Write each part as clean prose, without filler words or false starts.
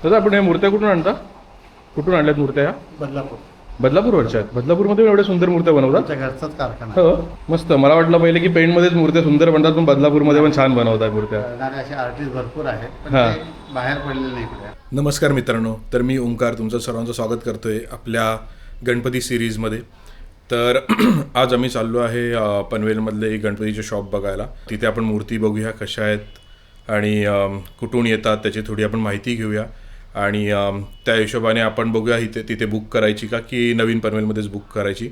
दादा आपण या मूर्त्या कुठून आणता? कुठून आणल्यात मूर्त्या या? बदलापूर. बदलापूरवरच्या आहेत. बदलापूरमध्ये एवढ्या सुंदर मूर्त्या बनवतात? आमच्या घरचाच कारखाना. हो मस्त. मला वाटलं पहिले की पेंटमध्येच मूर्त्या सुंदर बनतात, पण बदलापूरमध्ये पण छान बनवतात मूर्त्या. करणारे असे आर्टिस्ट भरपूर आहेत, पण हां. ते बाहेर पडलेले नाही कुठे. नमस्कार मित्रांनो, तर मी ओंकार तुमचं सर्वांचं स्वागत करतोय आपल्या गणपती सिरीजमध्ये. तर आज आम्ही चाललो आहे पनवेलमधले एक गणपतीचे शॉप बघायला. तिथे आपण मूर्ती बघूया कशा आहेत आणि कुठून येतात त्याची थोडी आपण माहिती घेऊया आणि त्या हिशोबाने आपण बघूया तिथे बुक करायची का की नवीन पनवेलमध्येच बुक करायची.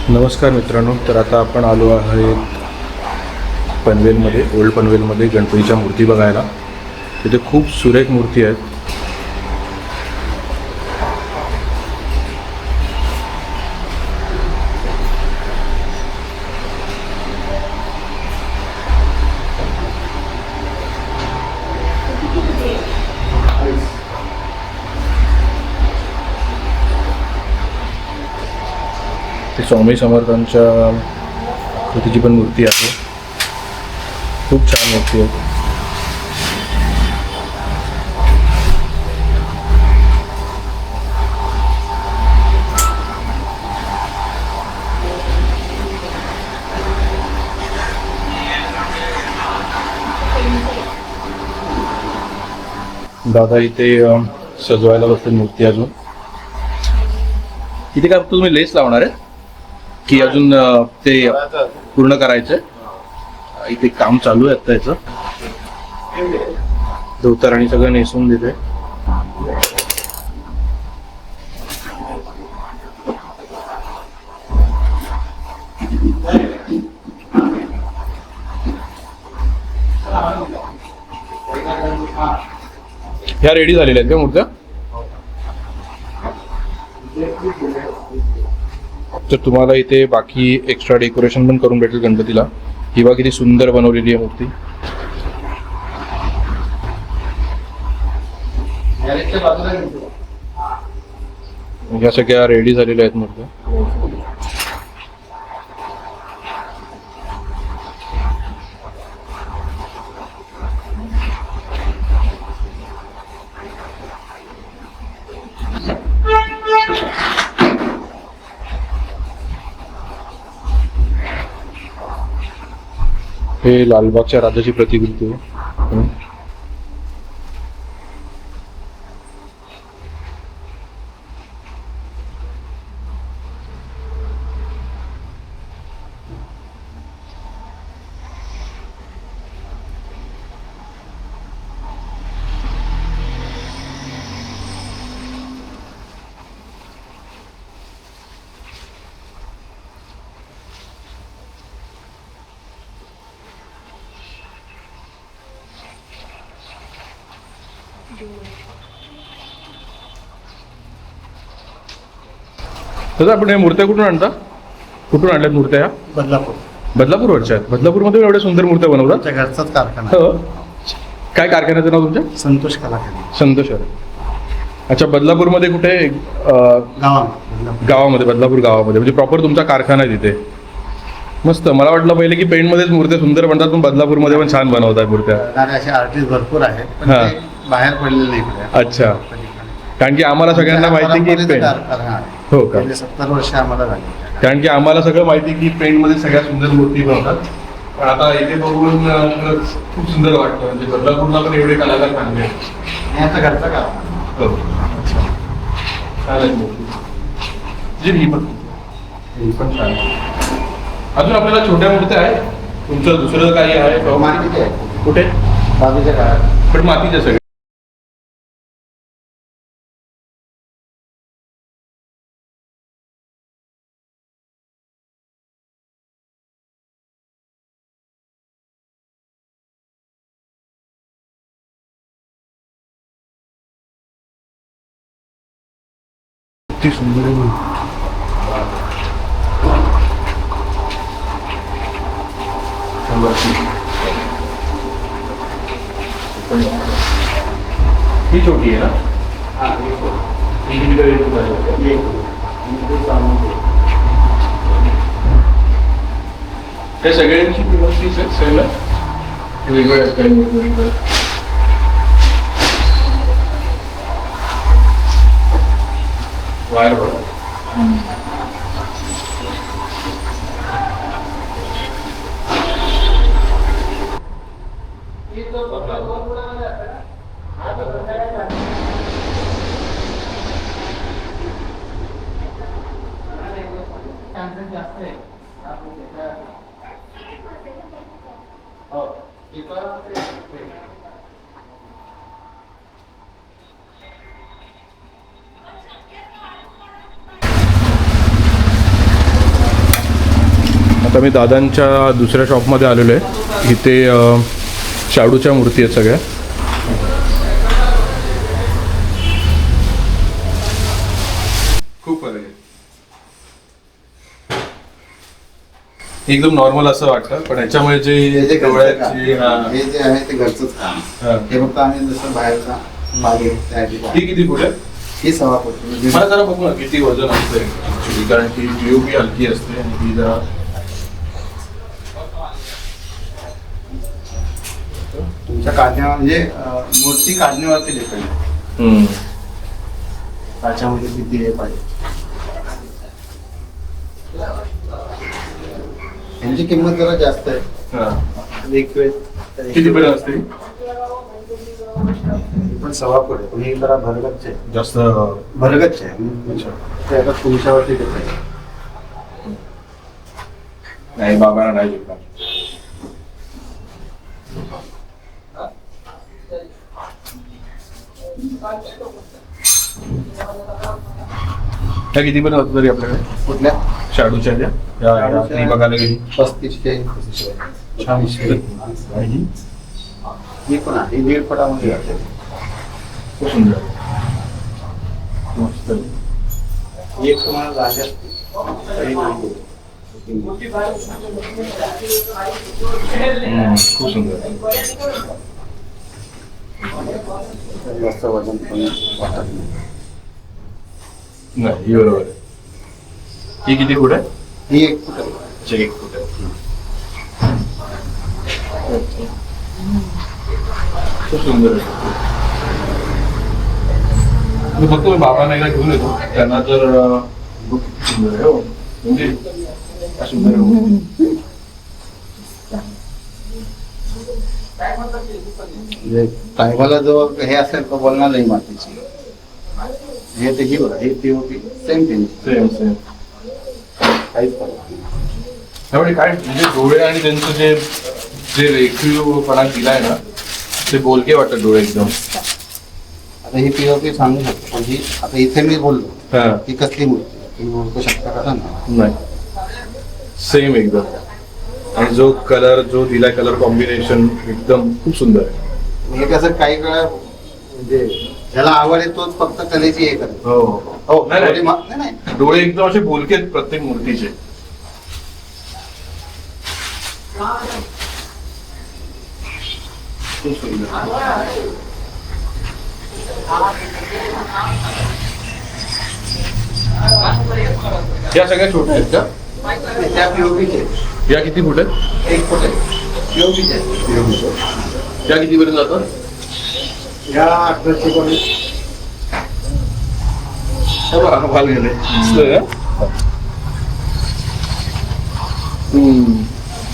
नमस्कार मित्रांनो, तर आता आपण आलो आहेत पनवेलमध्ये, ओल्ड पनवेलमध्ये गणपतीच्या मूर्ती बघायला. तिथे खूप सुरेख मूर्ती आहेत. स्वामी समर्थांच्या कृतीची पण मूर्ती आहे. खूप छान मूर्ती आहे. दादा इथे सजवायला बसते मूर्ती. अजून इथे काय तुम्ही लेस लावणार आहे की अजून ते पूर्ण करायचंय? इथे काम चालू आहे आता याचं. धोतर आणि सगळं नेसून देते. ह्या रेडी झालेल्या आहेत का मूर्त्या? तर तुम्हाला इथे बाकी एक्स्ट्रा डेकोरेशन पण करून भेटेल गणपतीला. ही बघा किती सुंदर बनवलेली आहे मूर्ती. ह्या सगळ्या रेडी झालेल्या आहेत मूर्त्या. हे लालबागच्या राजाची प्रतिकृती आहे. दादा आपण या मूर्त्या कुठून आणता? कुठून आणल्यात मूर्त्या या? बदलापूर. बदलापूरवरच्या आहेत. बदलापूरमध्ये एवढ्या सुंदर मूर्त्या बनवतात? आमच्या घरचाच कारखाना. हो. काय कारखान्याचं नाव तुमच्या? संतोष कलाखाना. संतोष. अच्छा, बदलापूरमध्ये कुठे? गावामध्ये, बदलापूर गावामध्ये. म्हणजे प्रॉपर तुमचा कारखाना आहे तिथे? मस्त. मला वाटलं पहिले की पेंटमध्येच मूर्त्या सुंदर बनतात, पण बदलापूरमध्ये पण छान बनवतात मूर्त्या. करणारे असे आर्टिस्ट भरपूर आहेत, पण हां. ते बाहेर पडलेलं नाही इकडे. अच्छा. कारण की आम्हाला सगळ्यांना माहिती की परंपरेचं पेंट. कारखाना आहे. हो का? गेले 70 वर्ष आम्हाला झाली. कारण की आम्हाला सगळं माहिती की पेंटमध्ये सगळ्या सुंदर मूर्ती बनवतात. पण आता इथे बघून खरंच खूप सुंदर वाटतं. म्हणजे बदलापूरला पण एवढे कलाकार चांगले आहेत. हे आता घरचा कारखाना. हो. अच्छा. छान आहे मूर्ती. जी ही पण छान आहे. अजून आपल्याला छोट्या मूर्त्या आहेत. तुमचं दुसरं काही आहे? मातीचे आहे. कुठे? बाजूच्या काळात. पण मातीचे सगळे. किती सुंदर आहे. ही छोटी आहे ना? ही किती तरी त्या सगळ्यांची किंमत तीच आहे सेल वेगवेगळ्या काही वायर बघा. आता मी दादांच्या दुसऱ्या शॉपमध्ये आलेलो आहे. इथे शाडूच्या मूर्ती आहेत सगळ्या. खूप फरक आहे. एकदम नॉर्मल असं वाटतं पण ह्याच्यामुळे हे जे डोळ्याची हे जे आहे ते घरचंच काम. हा. हे फक्त आम्ही जसं बाहेरचा मागे त्यासाठी. ही किती फूट आहे? ही 6 फूट. मला जरा बघू ना किती वजन असतं ऍक्च्युली. कारण की पीओपी हलकी असते आणि ती जरा तुमच्या काढण्यावर म्हणजे मूर्ती काढण्यावरती डिपेंड. त्याच्यामध्ये किती हे पाहिजे. यांची किंमत जरा जास्त आहे. किती पर्यंत असते? पण 6 फूट आहे. पण ही जरा भरगच्च आहे. जास्त भरगच्च आहे. ते आता तुमच्यावरती डिपेंड. नाही बाबांना नाही जिंकणार. त्या किती पर्यंत होतं तरी आपल्याकडे कुठल्या शाडूच्या ज्या या बघायला गेली 35 छान. ही पण आहे. 1.5 फुटामध्ये जाते. खूप सुंदर मस्त. एक तुम्हाला जागा असते तरी नाही. खूप सुंदर. जास्त वजन पण वाटत नाही. नाही ही बरोबर आहे. ही किती फूट आहे? ही 1 फूट आहे. 1 फूट आहे. खूप सुंदर आहे. मी फक्त मी बाबांना एकदा घेऊन येतो. त्यांना जर खूप सुंदर आहे. हो म्हणजे सुंदर आहे. टायमाला जो हे असेल तो बोलणार नाही मातीची. हे ते ही बघा. हे POP same thing. Same same. काहीच फरक नाही. त्यामुळे काय म्हणजे डोळे आणि त्यांचं जे जे रेखीवपणा दिलाय ना ते बोलके वाटतात डोळे एकदम. आता ही पीओपी सांगू शकतो. पण ही आता इथे मी बोललो हा. ही कसली मूर्ती आहे? तुम्ही ओळखू शकता का सांगा. नाही सेम एकदम. आणि जो कलर जो दिलाय कलर कॉम्बिनेशन एकदम खूप सुंदर आहे. हे कसं काही वेळा म्हणजे ज्याला आवड आहे तोच फक्त कलेची हे करतो. हो हो नाही, थोडी नाही. नाही डोळे एकदम असे बोलके आहेत प्रत्येक मूर्तीचे. खूप सुंदर. या सगळ्या छोट्या आहेत का? त्या पीओपीचे या किती फूट आहेत? 1 फूट आहे. पीओपीचे या किती पर्यंत जातात? या 1819. भाल गेले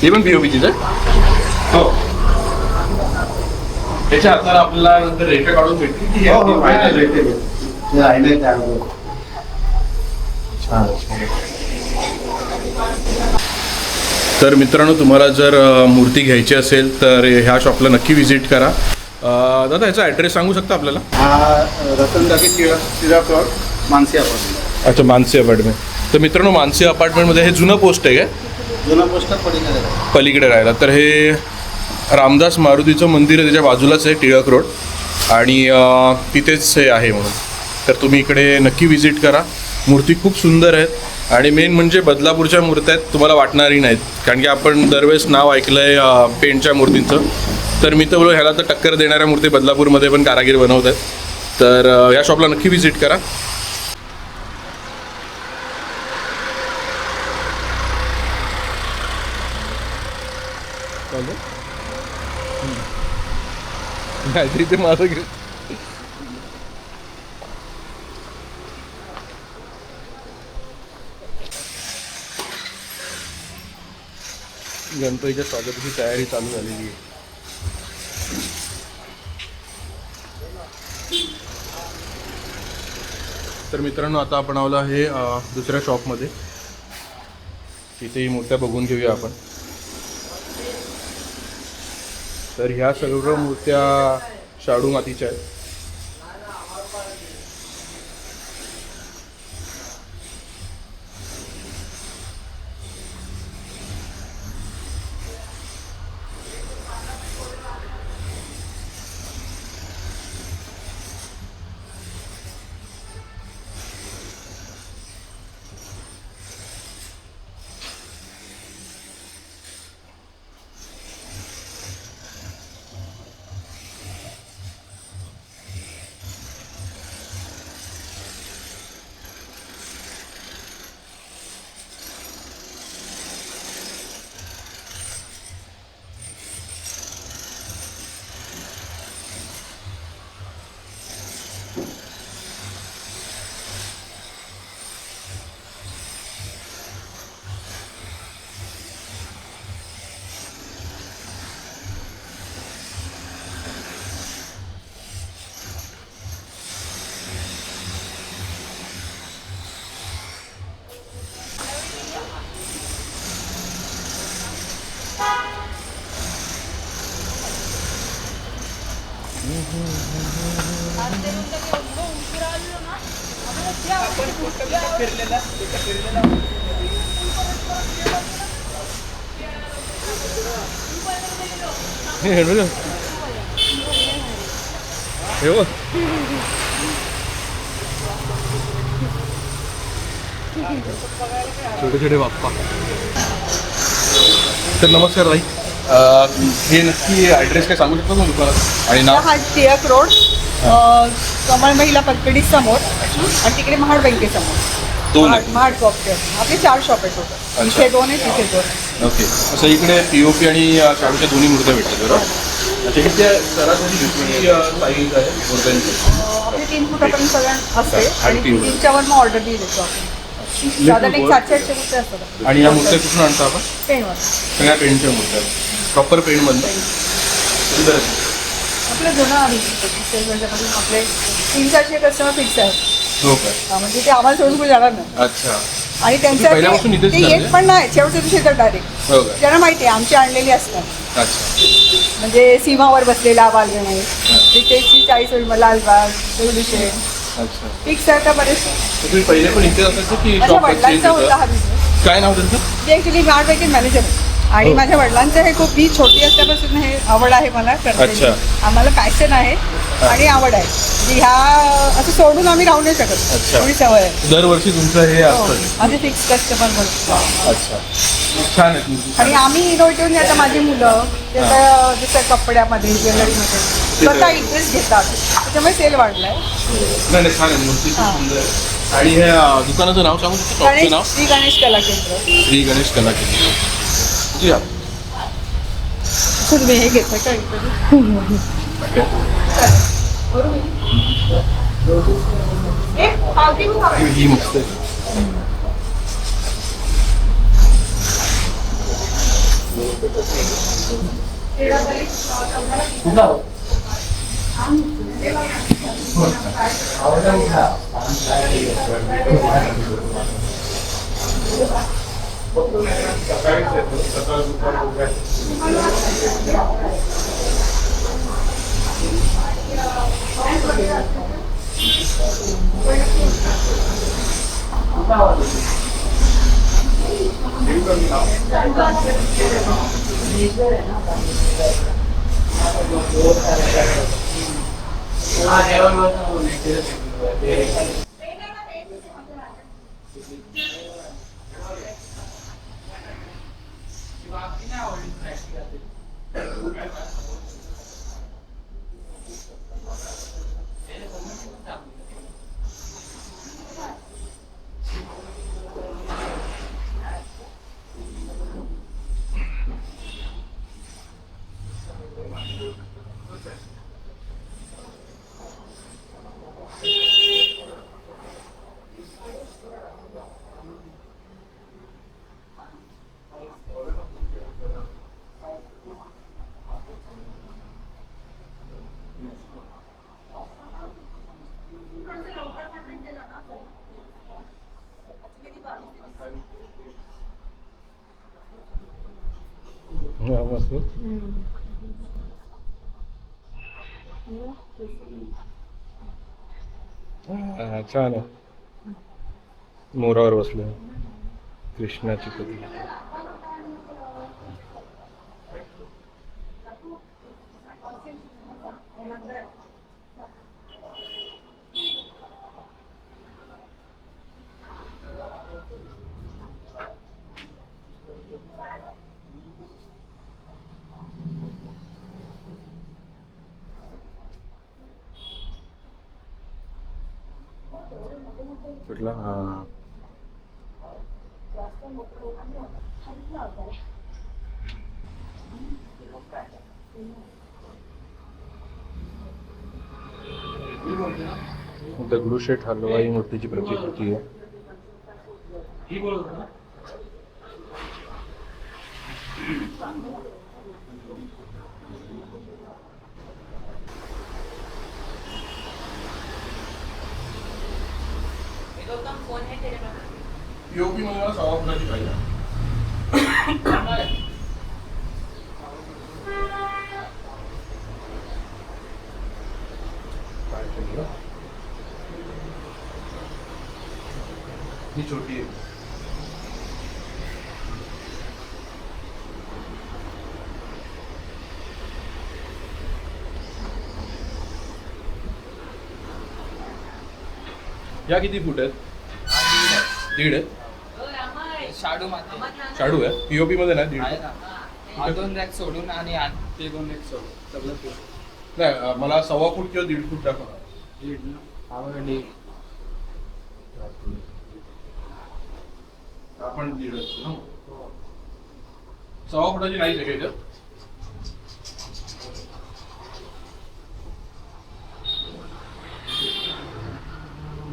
हे पण पीओपीचीच आहे. हो त्याच्या हाताला आपल्याला नंतर रेखा काढून भेटली की हो हो फायनल भेटते ते राहिले त्याबरोबर. तर मित्रांनो, तुम्हाला जर मूर्ती घ्यायची असेल तर ह्या शॉपला नक्की व्हिजिट करा. दादा ह्याचा ॲड्रेस सांगू शकता आपल्याला? हा रतनदागी टिळक रोड मानसी अपार्टमेंट. अच्छा, मानसी अपार्टमेंट. तर मित्रांनो, मानसी अपार्टमेंटमध्ये हे जुनं पोस्ट आहे काय? जुना पोस्टर पलीकडे पलीकडे राहिला तर हे रामदास मारुतीचं मंदिर आहे, त्याच्या बाजूलाच आहे टिळक रोड आणि तिथेच हे आहे म्हणून. तर तुम्ही इकडे नक्की व्हिजिट करा. मूर्ती खूप सुंदर आहेत आणि मेन म्हणजे बदलापूरच्या मूर्त्या आहेत, तुम्हाला वाटणारही नाहीत. कारण की आपण दरवेळेस नाव ऐकलं आहे पेंटच्या मूर्तींचं. तर मी तर बोलो ह्याला तर टक्कर देणाऱ्या मूर्ती बदलापूरमध्ये पण कारागीर बनवत आहेत. तर या शॉपला नक्की व्हिजिट करा. काहीतरी ते माझं गणपतीच्या स्वागताची तयारी चालू झालेली आहे. तर मित्रांनो, आता आपण आलो आहे दुसऱ्या शॉपमध्ये. तिथेही मूर्त्या बघून घेऊया आपण. तर ह्या सर्व मूर्त्या शाडू मातीच्या आहेत. छोटे छोटे बाप्पा. तर नमस्कार ताई, हे नक्की ॲड्रेस काय सांगू शकता तुम्ही दुकानात आणि नाव? हा टिळक रोड कमळ महिला पतपेढी समोर आणि तिकडे महाड बँकेसमोर. दोन आहे. महाड शॉप आपले 4 शॉप आहेत टोटल. इथे 2 आहेत, तिथे 2. ओके. असं इकडे पीओपी आणि शाडूच्या दोन्ही मूर्त्या भेटतात बरोबर? अच्छा, इथे सरासरी किती साईज आहे मूर्त्यांची? आपली 3 फुटापर्यंत सगळं असते अच्छा, आणि 3 फूट. 3च्या वर मग ऑर्डर दिली देतो आपण. साधारण एक 700-800 रुपये असतात. आणि या मूर्त्या कुठून आणता आपण? पेनवर सगळ्या पेंटच्या मूर्त्या, प्रॉपर पेंटमधून. सुंदर आहे. आपलं जुनं आहे त्याच्यामध्ये आपले 300-400 कस्टमर फिक्स आहेत. हो काय? म्हणजे ते आम्हाला सोडून कुठे जाणार नाही. अच्छा. आणि पहिल्यापासून इथेच त्यांचं ते करते? येत पण नाही, शेवटच्या दिवशी येतात डायरेक्ट. हो काय? त्यांना माहिती आहे आमची आणलेली असतात. अच्छा. म्हणजे सीमावर बसलेला बालगणेश, तिथे 40 लालबाग, दगडूशेठ अच्छा. फिक्स आहे का बरेच. तर तुम्ही पहिले पण इथे असायचं की माझ्या शॉप चेंज वडिलांचा होता हा होतं? बिझनेस. काय नाव त्यांचं? ते ॲक्च्युली महाड बँकेत मॅनेजर आहे आणि हो. माझ्या वडिलांचं हे खूप, मी छोटी असल्यापासून हे आवड आहे मला करते. अच्छा. आम्हाला पॅशन आहे आणि आवड आहे. म्हणजे ह्या असं सोडून आम्ही राहू नाही शकत. अच्छा. एवढी सवय आहे. दरवर्षी तुमचं हे हो. असतं? माझे फिक्स कस्टमर म्हणून. अच्छा. छान आहे तुमची. आणि आम्ही इनोव्हेटिव्ह आता माझी मुलं ते आता जसं कपड्यामध्ये ज्वेलरीमध्ये स्वतः इंटरेस्ट घेतात, त्याच्यामुळे सेल वाढलाय. नाही नाही, छान आहे मूर्ती, खूप हां. सुंदर आहे. आणि हे दुकानाचं नाव सांगू शकतो? शॉपचं नाव? श्री गणेश कला केंद्र. श्री गणेश कला केंद्र. जी हा. तुम्ही हे घेता का इकडे? एक पावती बघा. ही मस्त आहे. हा, मस्त. हा, छान आहे. मोरावर बसले कृष्णाची कधी. कुठला? हा, दगडूशेठ हलवाई मूर्तीची प्रतिकृती आहे. पीओपी मध्ये मला सव्वा फुटाची पाहिजे. ही छोटी आहे. या किती फूट आहेत? 1.5 आहेत. शाडू माते शाडू आहे. पीओपी मध्ये नाही 1.5. आहे ना. हा 2 रॅक सोडून आणि ते 2 रॅक सोडून सगळं ते नाही, मला सव्वा फूट किंवा 1.5 फूट दाखवा. दीड ना. आम्हाला दीड. आपण 1.5 ना. सव्वा फुटाची नाही आहे का?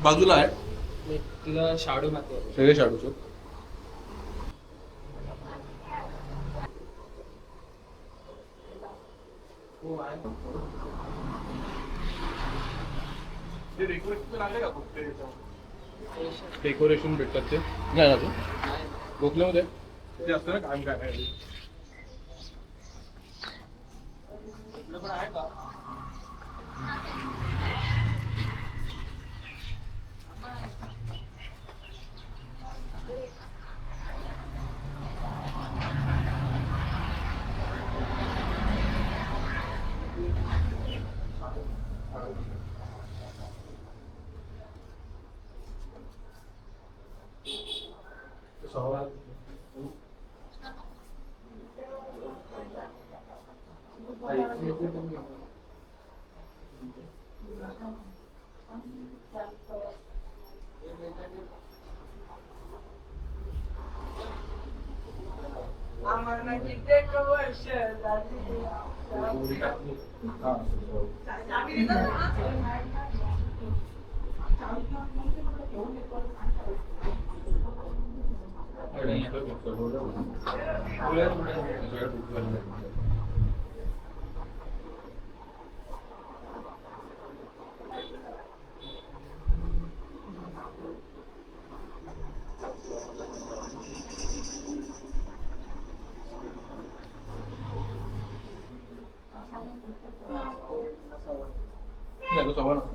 बाजूला आहे तुला शाडू माते सगळे शाडूचं. हो आहे. डेकोरेशन भेटतात ते नाही ना? गोखल्यामध्ये ते असतं ना काम काय नाही. तुला पण आहे का?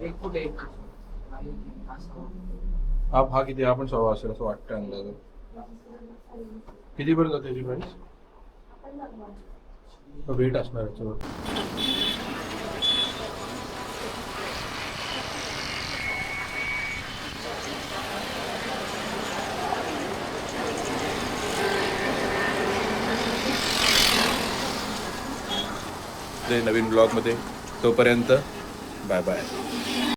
एक फुट एक हा किती आपण 100 असेल असं वाटतं अंदाज. किती पर्यंत जाते त्याची प्राइस? वेट असणार याच्यावर. नवीन ब्लॉगमध्ये तोपर्यंत बाय बाय.